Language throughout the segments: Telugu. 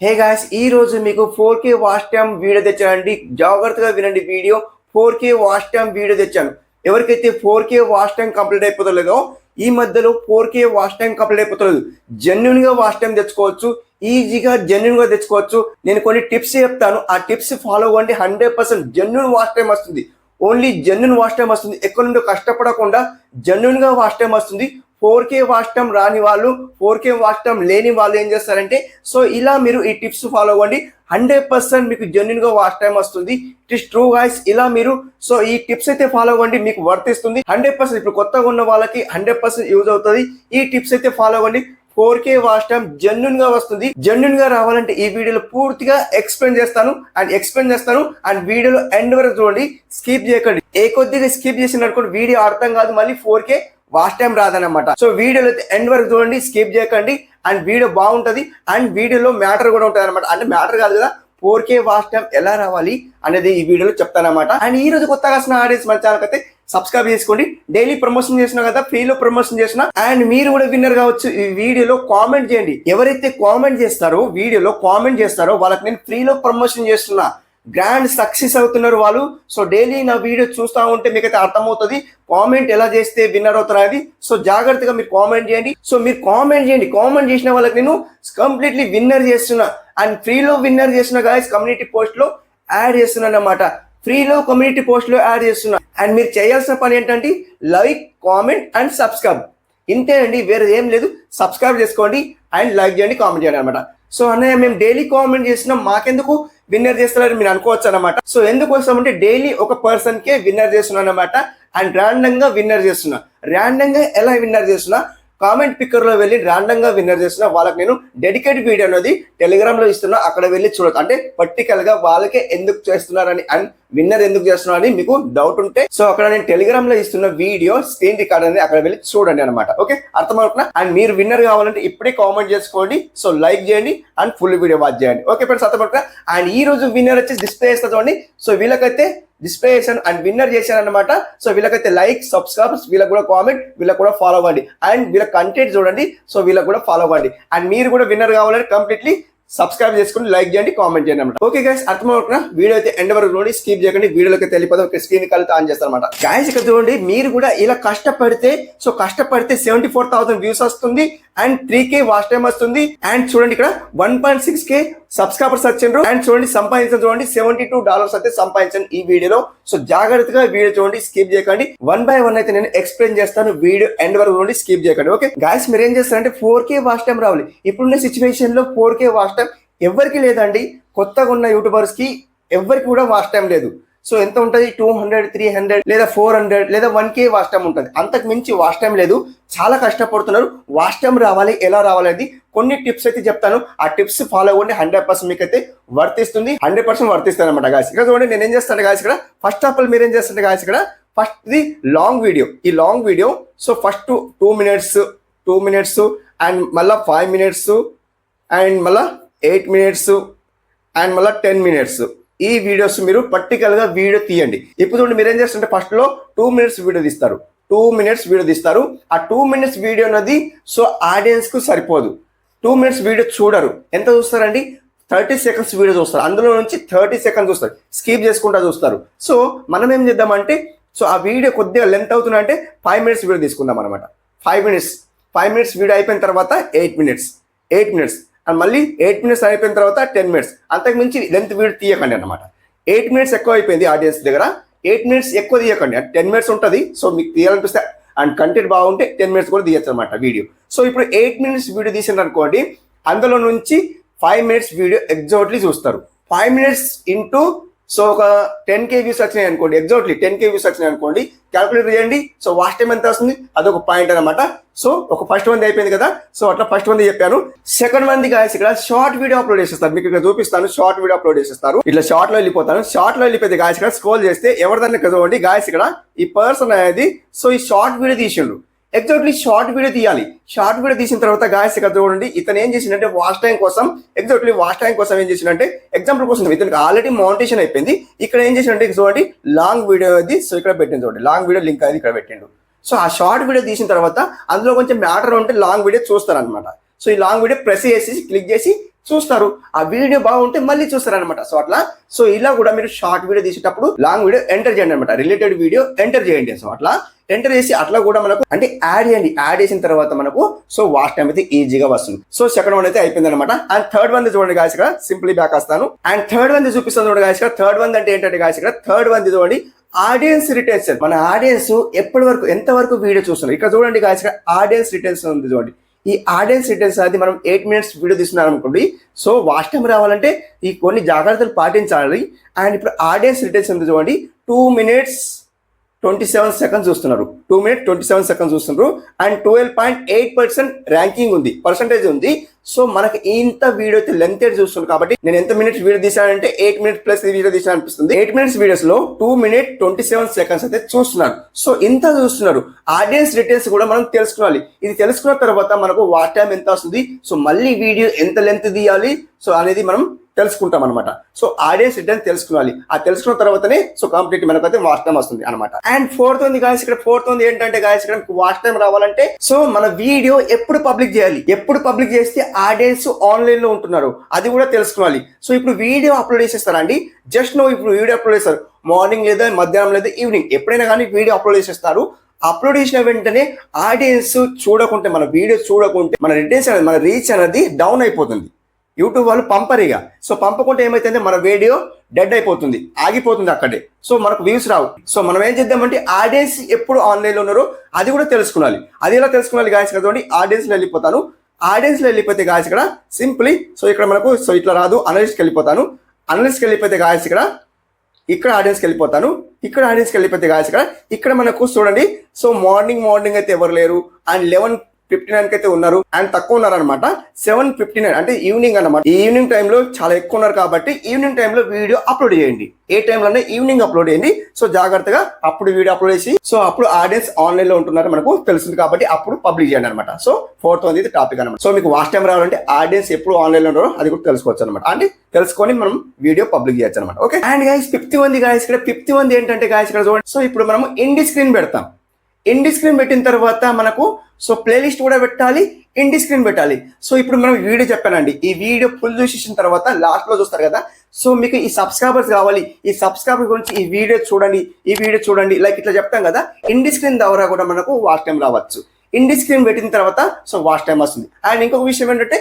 హే గాయ్స్ ఈ రోజు మీకు 4K వాచ్ టైమ్ వీడియో తెచ్చానండి. జాగ్రత్తగా వినండి. Video 4K watch time video తెచ్చాను. ఎవరికైతే 4K వాచ్ టైమ్ కంప్లీట్ అయిపోతలేదో ఈ మధ్యలో 4K వాచ్ టైమ్ కంప్లీట్ అయిపోతలేదు, జెన్యున్ గా వాచ్ టైమ్ తెచ్చుకోవచ్చు, ఈజీగా జెన్యున్ గా తెచ్చుకోవచ్చు. నేను కొన్ని టిప్స్ చెప్తాను, ఆ టిప్స్ ఫాలో అవ్వండి. 100% జెన్యున్ వాచ్ టైమ్ వస్తుంది. ఓన్లీ జెన్యున్ వాచ్ టైమ్ వస్తుంది. ఎక్కడి నుండో కష్టపడకుండా జెన్యున్ గా వాచ్ టైమ్ వస్తుంది. 4K వాచ్ టైమ్ రాని వాళ్ళు, 4K వాచ్ టైమ్ లేని వాళ్ళు ఏం చేస్తారంటే, సో ఇలా మీరు ఈ టిప్స్ ఫాలో అవ్వండి. 100% మీకు జెన్యున్ గా వాచ్ టైమ్ వస్తుంది. It is true guys. ఇలా మీరు సో ఈ టిప్స్ అయితే ఫాలో అవ్వండి, మీకు వర్తిస్తుంది 100%. ఇప్పుడు కొత్తగా ఉన్న వాళ్ళకి 100% యూజ్ అవుతుంది. ఈ టిప్స్ అయితే ఫాలో అవ్వండి. 4K వాచ్ టైమ్ జెన్యున్ గా వస్తుంది. జెన్యున్ గా రావాలంటే ఈ వీడియోలో పూర్తిగా ఎక్స్ప్లెయిన్ చేస్తాను అండ్ వీడియోలో ఎండ్ వరకు చూడండి, స్కిప్ చేయకండి. ఏ కొద్దిగా స్కిప్ చేసిన అనుకోండి వీడియో అర్థం కాదు, మళ్ళీ 4K వాచ్ టైం రాదన్నమాట. సో వీడియోలో ఎండ్ వరకు చూడండి, స్కిప్ చేయకండి. అండ్ వీడియో బాగుంటది అండ్ వీడియోలో మ్యాటర్ కూడా ఉంటుంది అనమాట. అంటే మ్యాటర్ కాదు కదా, 4K వాచ్ టైం ఎలా రావాలి అనేది ఈ వీడియోలో చెప్తానమాట. అండ్ ఈ రోజు కొత్తగా వస్తున్న ఆడియన్స్ మన ఛానల్ అయితే సబ్స్క్రైబ్ చేసుకోండి. డైలీ ప్రమోషన్ చేసినా కదా, ఫ్రీలో ప్రమోషన్ చేసిన, అండ్ మీరు కూడా విన్నర్ కావచ్చు. ఈ వీడియోలో కామెంట్ చేయండి. ఎవరైతే కామెంట్ చేస్తారో, వీడియోలో కామెంట్ చేస్తారో వాళ్ళకి నేను ఫ్రీలో ప్రమోషన్ చేస్తున్నా. గ్రాండ్ సక్సెస్ అవుతున్నారు వాళ్ళు. సో డైలీ నా వీడియో చూస్తూ ఉంటే మీకైతే అర్థమవుతుంది కామెంట్ ఎలా చేస్తే విన్నర్ అవుతారు అనేది. సో జాగ్రత్తగా మీరు కామెంట్ చేయండి. సో మీరు కామెంట్ చేయండి. కామెంట్ చేసిన వాళ్ళకి నేను కంప్లీట్లీ విన్నర్ చేస్తున్నా. అండ్ ఫ్రీలో విన్నర్ చేస్తున్నా గాయస్, కమ్యూనిటీ పోస్ట్ లో యాడ్ చేస్తున్నాను అన్నమాట. ఫ్రీలో కమ్యూనిటీ పోస్ట్ లో యాడ్ చేస్తున్నా. అండ్ మీరు చేయాల్సిన పని ఏంటంటే లైక్, కామెంట్ అండ్ సబ్స్క్రైబ్. ఇంతే అండి, వేరే ఏం లేదు. సబ్స్క్రైబ్ చేసుకోండి అండ్ లైక్ చేయండి, కామెంట్ చేయండి అనమాట. సో అన్నయ్య మేము డైలీ కామెంట్ చేసినాం, మాకెందుకు విన్నర్ చేస్తున్నారని మీరు అనుకోవచ్చు అనమాట. సో ఎందుకు వస్తామంటే డైలీ ఒక పర్సన్ కే విన్నర్ చేస్తున్నాను అనమాట. అండ్ ర్యాండమ్ గా విన్నర్ చేస్తున్నా. ర్యాండమ్ గా ఎలా విన్నర్ చేస్తున్నా, కామెంట్ పిక్కర్ లో వెళ్ళి ర్యాండమ్ గా విన్నర్ చేస్తున్నా. వాళ్ళకి నేను డెడికేట్ వీడియో అనేది టెలిగ్రామ్ లో ఇస్తున్నా, అక్కడ వెళ్ళి చూడొచ్చు. అంటే పర్టికల్ గా వాళ్ళకే ఎందుకు చేస్తున్నారని అండ్ విన్నర్ ఎందుకు చేస్తున్నారని మీకు డౌట్ ఉంటే, సో అక్కడ నేను టెలిగ్రామ్ లో ఇస్తున్న వీడియో స్క్రీన్ రికార్డ్ అనేది అక్కడ వెళ్ళి చూడండి అనమాట. ఓకే, అర్థమవుతున్నా. అండ్ మీరు విన్నర్ కావాలంటే ఇప్పుడే కామెంట్ చేసుకోండి. సో లైక్ చేయండి అండ్ ఫుల్ వీడియో వాచ్ చేయండి. ఓకే ఫ్రెండ్స్, అర్థమవుతున్నా. అండ్ ఈ రోజు విన్నర్ వచ్చేసి డిస్ప్లే చేస్తా చూడండి. సో వీళ్ళకైతే డిస్ప్లే చేశాను అండ్ విన్నర్ చేశాను అనమాట. సో వీళ్ళకైతే లైక్, సబ్స్క్రైబ్, వీళ్ళకి కూడా కామెంట్, వీళ్ళకి కూడా ఫాలో అవ్వండి. అండ్ వీళ్ళ కంటెంట్ చూడండి. సో వీళ్ళకి కూడా ఫాలో అవ్వండి. అండ్ మీరు కూడా విన్నర్ కావాలంటే కంప్లీట్లీ సబ్స్క్రైబ్ చేసుకుని లైక్ చేయండి, కామెంట్ చేయండి అనమాట. ఓకే గైస్, అర్థమవుతున్నా. వీడియో అయితే ఎండ్ వరకు చూడండి, స్కిప్ చేయకండి. వీడియోలోకి వెళ్ళిపోతాం. స్క్రీన్ కలిసి ఆన్ చేస్తాను అనమాట. గైస్ ఇక్కడ చూడండి, మీరు కూడా ఇలా కష్టపడితే 74,000 వ్యూస్ వస్తుంది అండ్ 3K వాచ్ టైం వస్తుంది. అండ్ చూడండి ఇక్కడ 1.6K సబ్స్క్రైబర్స్ వచ్చిండ్రు. అండ్ చూడండి సంపాదించాను, చూడండి $72 అయితే సంపాదించాను ఈ వీడియోలో. సో జాగ్రత్తగా వీడియో చూడండి, స్కిప్ చేయకండి. 1 by 1 అయితే నేను ఎక్స్ప్లెయిన్ చేస్తాను. వీడియో ఎండ్ వరకు చూడండి, స్కిప్ చేయకండి. ఓకే గైస్, మీరు ఏం చేస్తారంటే 4K వాచ్ టైం రావాలి. ఇప్పుడున్న సిచ్యువేషన్ లో 4K వాచ్ టైం ఎవరికి లేదండి. కొత్తగా ఉన్న యూట్యూబర్స్ కి ఎవరికి కూడా వాచ్ టైం లేదు. సో ఎంత ఉంటుంది, 200, 300 లేదా 400 లేదా 1K వాచ్ టైం ఉంటుంది. అంతకు మించి వాచ్ టైం లేదు. చాలా కష్టపడుతున్నారు. వాచ్ టైం రావాలి, ఎలా రావాలి అనేది కొన్ని టిప్స్ అయితే చెప్తాను. ఆ టిప్స్ ఫాలో అవ్వండి. 100% మీకు అయితే వర్తిస్తుంది. 100% వర్తిస్తాను అనమాట గాయస్. ఇక్కడ చూడండి నేను ఏం చేస్తాను గాయస్. ఇక్కడ ఫస్ట్ ఆఫ్ ఆల్ మీరు ఏం చేస్తారు గాయస్, ఇక్కడ ఫస్ట్ ది లాంగ్ వీడియో. ఈ long video so first 2 minutes and మళ్ళీ 5 minutes అండ్ మళ్ళీ 8 minutes అండ్ మళ్ళీ 10 minutes. ఈ వీడియోస్ మీరు పర్టికల్ గా వీడియో తీయండి. ఇప్పుడు చూడండి మీరు ఏం చేస్తుంటే ఫస్ట్ లో 2 minutes వీడియో తీస్తారు. 2 minutes వీడియో తీస్తారు. ఆ 2 minutes వీడియో అనేది సో ఆడియన్స్ కు సరిపోదు. 2 minutes వీడియో చూడరు. ఎంత చూస్తారండి, 30 seconds వీడియో చూస్తారు. అందులో నుంచి 30 seconds చూస్తారు, స్కిప్ చేసుకుంటా చూస్తారు. సో మనం ఏం చేద్దామంటే, సో ఆ వీడియో కొద్దిగా లెంత్ అవుతున్నా అంటే 5 minutes వీడియో తీసుకుందాం అనమాట. 5 minutes వీడియో అయిపోయిన తర్వాత 8 minutes అండ్ మళ్ళీ 8 minutes అయిపోయిన తర్వాత 10 minutes. అంతకు మించి లెంత్ వీడియో తీయకండి అనమాట. 8 minutes ఎక్కువ అయిపోయింది ఆడియన్స్ దగ్గర. 8 minutes ఎక్కువ తీయకండి. 10 minutes ఉంటుంది. సో మీకు తీయాలనిపిస్తే అండ్ కంటెంట్ బాగుంటే 10 minutes కూడా తీయచ్చు అనమాట వీడియో. సో ఇప్పుడు 8 minutes వీడియో తీసిండ్రు అనుకోండి, అందులో నుంచి 5 minutes వీడియో ఎగ్జాక్ట్లీ చూస్తారు. 5 minutes ఇంటూ సో ఒక 10K వ్యూస్ వచ్చినాయి అనుకోండి, ఎగ్జాక్ట్లీ 10K వ్యూస్ వచ్చినాయి అనుకోండి, క్యాల్కులేట్ చేయండి. సో వాచ్ టైం ఎంత వస్తుంది, అదొక పాయింట్ అనమాట. సో ఒక ఫస్ట్ మంది అయిపోయింది కదా. సో అట్లా ఫస్ట్ మంది చెప్పాను. సెకండ్ మంది గాయస్ ఇక్కడ షార్ట్ వీడియో అప్లోడ్ చేసేస్తారు. మీకు ఇక్కడ చూపిస్తాను, షార్ట్ వీడియో అప్లోడ్ చేసేస్తారు. ఇట్లా షార్ట్ లో వెళ్ళిపోతాను. షార్ట్ లో వెళ్ళిపోతే గాయస్ ఇక్కడ స్క్రోల్ చేస్తే ఎవరిదాన్ని చూడండి గాయస్, ఇక్కడ ఈ పర్సన్ అనేది సో ఈ షార్ట్ వీడియో తీసిండు. ఎగ్జాక్ట్లీ షార్ట్ వీడియో తీయాలి. షార్ట్ వీడియో తీసిన తర్వాత గాయస్ ఇక్కడ చూడండి, ఇతను ఏం చేసిందంటే వాచ్ టైం కోసం, ఎగ్జాక్ట్లీ వాచ్ టైం కోసం ఏం చేసిందంటే, ఎగ్జాంపుల్ కోసం ఇతనికి ఆల్రెడీ మౌంటేషన్ అయిపోయింది. ఇక్కడ ఏం చేసిందంటే చూడండి లాంగ్ వీడియో అది సో ఇక్కడ పెట్టింది. చూడండి లాంగ్ వీడియో లింక్ అది ఇక్కడ పెట్టిండు. సో ఆ షార్ట్ వీడియో తీసిన తర్వాత అందులో కొంచెం మ్యాటర్ ఉంటే లాంగ్ వీడియో చూస్తారు అనమాట. సో ఈ లాంగ్ వీడియో ప్రెస్ చేసి క్లిక్ చేసి చూస్తారు. ఆ వీడియో బాగుంటే మళ్ళీ చూస్తారు అనమాట. సో అట్లా సో ఇలా కూడా మీరు షార్ట్ వీడియో తీసేటప్పుడు లాంగ్ వీడియో ఎంటర్ చేయండి అనమాట. రిలేటెడ్ వీడియో ఎంటర్ చేయండి. సో అట్లా ఎంటర్ చేసి అట్లా కూడా మనకు అంటే యాడ్ చేయండి. యాడ్ చేసిన తర్వాత మనకు సో వాచ్ టైం అయితే ఈజీగా వస్తుంది. సో సెకండ్ వన్ అయితే అయిపోయింది అనమాట. అండ్ థర్డ్ వన్ చూడండి గాయస్, ఇక్కడ సింప్లీ బ్యాక్ వస్తాను. అండ్ థర్డ్ వన్ చూపిస్తాను చూడండి గాయస్. ఇక్కడ థర్డ్ వన్ అంటే ఏంటంటే గాయస్, ఇక్కడ థర్డ్ వన్ చూడండి ఆడియన్స్ రిటెన్షన్. మన ఆడియన్స్ ఎప్పటి వరకు ఎంత వరకు వీడియో చూస్తున్నారు ఇక్కడ చూడండి గాయస్. ఇక్కడ ఆడియన్స్ రిటెన్షన్ ఉంది చూడండి. ఈ ఆడియన్స్ రిటెన్షన్ అది మనం 8 minutes వీడియో తీస్తున్నాం అనుకోండి. సో వాచ్ టైం రావాలంటే ఈ కొన్ని జాగ్రత్తలు పాటించాలి. అండ్ ఇప్పుడు ఆడియన్స్ రిటెన్షన్ ఉంది చూడండి 2 minutes 27 seconds చూస్తున్నారు. 2 minutes 27 seconds చూస్తున్నారు. అండ్ 12.8% ర్యాంకింగ్ ఉంది, పర్సంటేజ్ ఉంది. సో మనకి ఇంత వీడియో అయితే లెంత్ చూస్తుంది కాబట్టి నేను ఎంత మినిట్స్ వీడియో తీసానంటే 8 minutes ప్లస్ వీడియో తీసాను అనిపిస్తుంది. 8 minutes వీడియోస్ లో 2 minutes 27 seconds అయితే చూస్తున్నారు. సో ఇంత చూస్తున్నారు. ఆడియన్స్ రిటర్న్స్ కూడా మనం తెలుసుకోవాలి. ఇది తెలుసుకున్న తర్వాత మనకు వాచ్ టైం ఎంత వస్తుంది, సో మళ్ళీ వీడియో ఎంత లెంత్ తీయాలి సో అనేది మనం తెలుసుకుంటాం అనమాట. సో ఆడియన్స్ రిటర్న్ తెలుసుకోవాలి. ఆ తెలుసుకున్న తర్వాతనే సో కంప్లీట్ మనకైతే వాచ్ టైం వస్తుంది అనమాట. అండ్ ఫోర్త్ ఉంది గాయస్, ఇక్కడ ఫోర్త్ ఉంది ఏంటంటే గాయస్, ఇక్కడ వాచ్ టైం రావాలంటే సో మన వీడియో ఎప్పుడు పబ్లిక్ చేయాలి, ఎప్పుడు పబ్లిక్ చేస్తే ఆడియన్స్ ఆన్లైన్ లో ఉంటున్నారు అది కూడా తెలుసుకోవాలి. సో ఇప్పుడు వీడియో అప్లోడ్ చేసేస్తారండి. జస్ట్ నువ్వు ఇప్పుడు వీడియో అప్లోడ్ చేస్తారు మార్నింగ్ లేదా మధ్యాహ్నం లేదా ఈవినింగ్ ఎప్పుడైనా కానీ వీడియో అప్లోడ్ చేసేస్తారు. అప్లోడ్ చేసిన వెంటనే ఆడియన్స్ చూడకుంటే, మన వీడియో చూడకుంటే మన రిటెన్షన్ మన రీచ్ అనేది డౌన్ అయిపోతుంది. యూట్యూబ్ వాళ్ళు పంపరిగా. సో పంపకుంటే ఏమైతుందంటే మన వీడియో డెడ్ అయిపోతుంది, ఆగిపోతుంది అక్కడే. సో మనకు వ్యూస్ రావు. సో మనం ఏం చేద్దామంటే ఆడియన్స్ ఎప్పుడు ఆన్లైన్లో ఉన్నారో అది కూడా తెలుసుకోవాలి. అది ఎలా తెలుసుకోవాలి గాయస్, కదండి ఆడియన్స్లో వెళ్ళిపోతాను. ఆడియన్స్లో వెళ్ళిపోతే గాయస్ ఇక్కడ సింప్లీ సో ఇక్కడ మనకు సో ఇట్లా రాదు, అనలిస్ట్కి వెళ్ళిపోతాను. అనలిస్ట్కి వెళ్ళిపోతే గాయస్ ఇక్కడ ఆడియన్స్కి వెళ్ళిపోతాను. ఇక్కడ ఆడియన్స్కి వెళ్ళిపోతే గాయస్ ఇక్కడ మనకు చూడండి సో మార్నింగ్ అయితే ఎవరు లేరు. అండ్ 11:59 అయితే ఉన్నారు. అండ్ తక్కువ ఉన్నారు అనమాట 7:59 అంటే ఈవినింగ్ అనమాట. ఈ ఈవినింగ్ టైంలో చాలా ఎక్కువ ఉన్నారు కాబట్టి ఈవినింగ్ టైంలో వీడియో అప్లోడ్ చేయండి. ఏ టైంలోనే ఈవినింగ్ అప్లోడ్ చేయండి. సో జాగ్రత్తగా అప్పుడు వీడియో అప్లోడ్ చేసి సో అప్పుడు ఆడియన్స్ ఆన్లైన్ లో ఉంటున్నారు మనకు తెలుస్తుంది కాబట్టి అప్పుడు పబ్లిక్ చేయండి అనమాట. సో ఫోర్త్ అనేది టాపిక్ అనమాట. సో మీకు వాచ్ టైం రావాలంటే ఆడియన్స్ ఎప్పుడు ఆన్లైన్ లో ఉన్నారో అది కూడా తెలుసుకోవచ్చు అనమాట. అంటే తెలుసుకొని మనం వీడియో పబ్లిక్ చేయొచ్చు అనమాట. ఓకే. అండ్ గైస్ ఫిఫ్త్ ఉంది గాయస్, ఇక్కడ ఫిఫ్త్ ఉంది ఏంటంటే గాయస్ ఇక్కడ చూడండి. సో ఇప్పుడు మనం ఎండ్ స్క్రీన్ పెడతాం. ఎండ్ స్క్రీన్ పెట్టిన తర్వాత మనకు సో ప్లేలిస్ట్ కూడా పెట్టాలి, ఎండ్ స్క్రీన్ పెట్టాలి. సో ఇప్పుడు మనం వీడియో చెప్పానండి. ఈ వీడియో ఫుల్ చూసేసిన తర్వాత లాస్ట్ లో చూస్తారు కదా. సో మీకు ఈ సబ్స్క్రైబర్స్ కావాలి, ఈ సబ్స్క్రైబర్ గురించి ఈ వీడియో చూడండి లైక్ ఇట్లా చెప్తాం కదా. ఎండ్ స్క్రీన్ ద్వారా కూడా మనకు వాచ్ టైం రావచ్చు. ఎండ్ స్క్రీన్ పెట్టిన తర్వాత సో వాచ్ టైం వస్తుంది. అండ్ ఇంకొక విషయం ఏంటంటే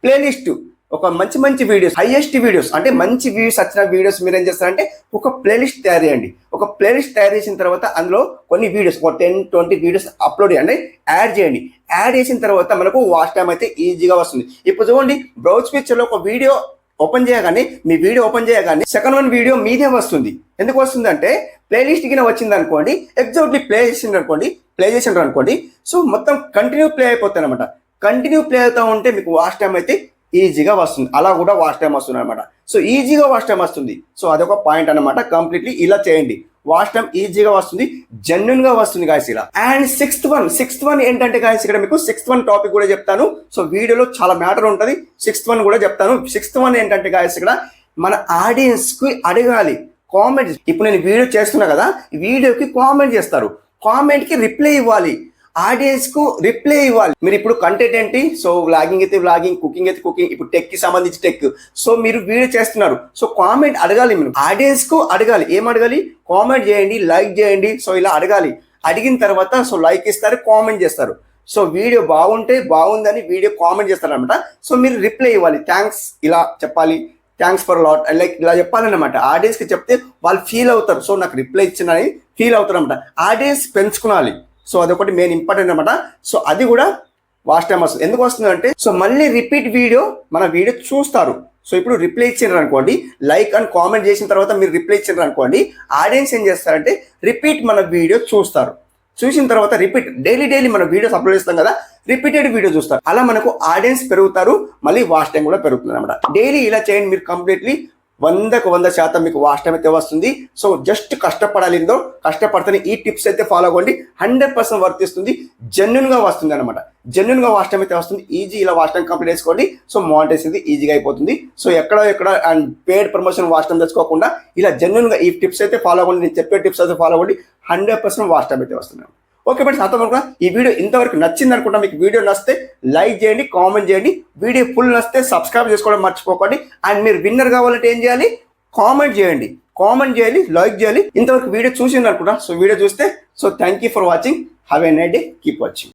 ప్లేలిస్ట్ ఒక మంచి వీడియోస్, హైయెస్ట్ వీడియోస్ అంటే మంచి వ్యూస్ వచ్చిన వీడియోస్ మీరు ఏం చేస్తారంటే ఒక ప్లేలిస్ట్ తయారు చేయండి. ఒక ప్లేలిస్ట్ తయారు చేసిన తర్వాత అందులో కొన్ని వీడియోస్ ఒక 10-20 వీడియోస్ అప్లోడ్ చేయండి, యాడ్ చేయండి. యాడ్ చేసిన తర్వాత మనకు వాచ్ టైం అయితే ఈజీగా వస్తుంది. ఇప్పుడు చూడండి బ్రౌజ్ పిక్చర్లో ఒక వీడియో ఓపెన్ చేయగానే మీ వీడియో ఓపెన్ చేయగానే సెకండ్ వన్ వీడియో మీదే వస్తుంది. ఎందుకు వస్తుంది అంటే ప్లేలిస్ట్ కింద వచ్చింది అనుకోండి, ఎగ్జాక్ట్లీ ప్లే చేసిండ్రు అనుకోండి సో మొత్తం కంటిన్యూ ప్లే అయిపోతుంది అనమాట. కంటిన్యూ ప్లే అవుతా ఉంటే మీకు వాచ్ టైం అయితే ఈజీగా వస్తుంది. అలా కూడా వాచ్ టైం వస్తుంది అనమాట. సో ఈజీగా వాచ్ టైం వస్తుంది. సో అదొక పాయింట్ అనమాట. కంప్లీట్లీ ఇలా చేయండి. వాచ్ టైం ఈజీగా వస్తుంది, జెన్యున్ గా వస్తుంది గాయస్ ఇలా. అండ్ సిక్స్త్ వన్ ఏంటంటే గాయస్ ఇక్కడ మీకు సిక్స్త్ వన్ టాపిక్ కూడా చెప్తాను. సో వీడియోలో చాలా మ్యాటర్ ఉంటుంది. సిక్స్త్ వన్ కూడా చెప్తాను. సిక్స్త్ వన్ ఏంటంటే గాయస్ ఇక్కడ మన ఆడియన్స్ కి అడగాలి కామెంట్. ఇప్పుడు నేను వీడియో చేస్తున్నా కదా, వీడియోకి కామెంట్ చేస్తారు, కామెంట్ కి రిప్లై ఇవ్వాలి, ఆడియన్స్ కు రిప్లై ఇవ్వాలి. మీరు ఇప్పుడు కంటెంట్ ఏంటి, సో వ్లాగింగ్ అయితే వ్లాగింగ్, కుకింగ్ అయితే కుకింగ్, ఇప్పుడు టెక్ కి సంబంధించి టెక్. సో మీరు వీడియో చేస్తున్నారు, సో కామెంట్ అడగాలి. మీరు ఆడియన్స్ కు అడగాలి. ఏం అడగాలి? కామెంట్ చేయండి, లైక్ చేయండి. సో ఇలా అడగాలి. అడిగిన తర్వాత సో లైక్ ఇస్తారు, కామెంట్ చేస్తారు. సో వీడియో బాగుంటే బాగుందని వీడియో కామెంట్ చేస్తారు అనమాట. సో మీరు రిప్లై ఇవ్వాలి, థ్యాంక్స్ ఇలా చెప్పాలి, థ్యాంక్స్ ఫర్ లాట్ లైక్ ఇలా చెప్పాలన్నమాట. ఆడియన్స్ కి చెప్తే వాళ్ళు ఫీల్ అవుతారు. సో నాకు రిప్లై ఇచ్చినని ఫీల్ అవుతారు అనమాట. ఆడియన్స్ పెంచుకోవాలి. సో అదొకటి మెయిన్ ఇంపార్టెంట్ అనమాట. సో అది కూడా వాచ్ టైం వస్తుంది. ఎందుకు వస్తుంది అంటే సో మళ్ళీ రిపీట్ వీడియో మన వీడియో చూస్తారు. సో ఇప్పుడు రిప్లై ఇచ్చారు అనుకోండి, లైక్ అండ్ కామెంట్ చేసిన తర్వాత మీరు రిప్లై ఇచ్చారు అనుకోండి, ఆడియన్స్ ఏం చేస్తారంటే రిపీట్ మన వీడియో చూస్తారు. చూసిన తర్వాత రిపీట్ డైలీ మన వీడియోస్ అప్లోడ్ చేస్తాం కదా, రిపీటెడ్ వీడియో చూస్తారు. అలా మనకు ఆడియన్స్ పెరుగుతారు, మళ్ళీ వాచ్ టైం కూడా పెరుగుతుంది అనమాట. డైలీ ఇలా చేయండి మీరు, కంప్లీట్లీ 100% మీకు వాచ్ టైం అయితే వస్తుంది. సో జస్ట్ కష్టపడాలి, కష్టపడితేనే ఈ టిప్స్ అయితే ఫాలో అవ్వండి. 100% వర్తిస్తుంది, జెన్యున్ గా వస్తుంది అనమాట. జెన్యున్ గా వాచ్ టైం అయితే వస్తుంది. ఈజీ ఇలా వాచ్ టైం కంప్లీట్ చేసుకోండి. సో మానిటైజ్ అయితే ఈజీగా అయిపోతుంది. సో ఎక్కడ and paid promotion watch time తెచ్చుకోకుండా ఇలా జెన్యున్ గా ఈ టిప్స్ అయితే ఫాలో అవ్వండి. నేను చెప్పే టిప్స్ అయితే ఫాలో అవ్వండి. 100% వాచ్ టైం అయితే వస్తుంది. ఓకే ఫ్రెండ్స్, అర్థం అనుకున్నా ఈ వీడియో ఇంతవరకు నచ్చింది అనుకుంటా. మీకు వీడియో నచ్చితే లైక్ చేయండి, కామెంట్ చేయండి. వీడియో ఫుల్ నచ్చితే సబ్స్క్రైబ్ చేసుకోవడం మర్చిపోకండి. అండ్ మీరు విన్నర్ కావాలంటే ఏం చేయాలి? కామెంట్ చేయండి, లైక్ చేయాలి. ఇంతవరకు వీడియో చూసింది అనుకుంటా. సో వీడియో చూస్తే thank you for watching. Have a nice day. Keep watching.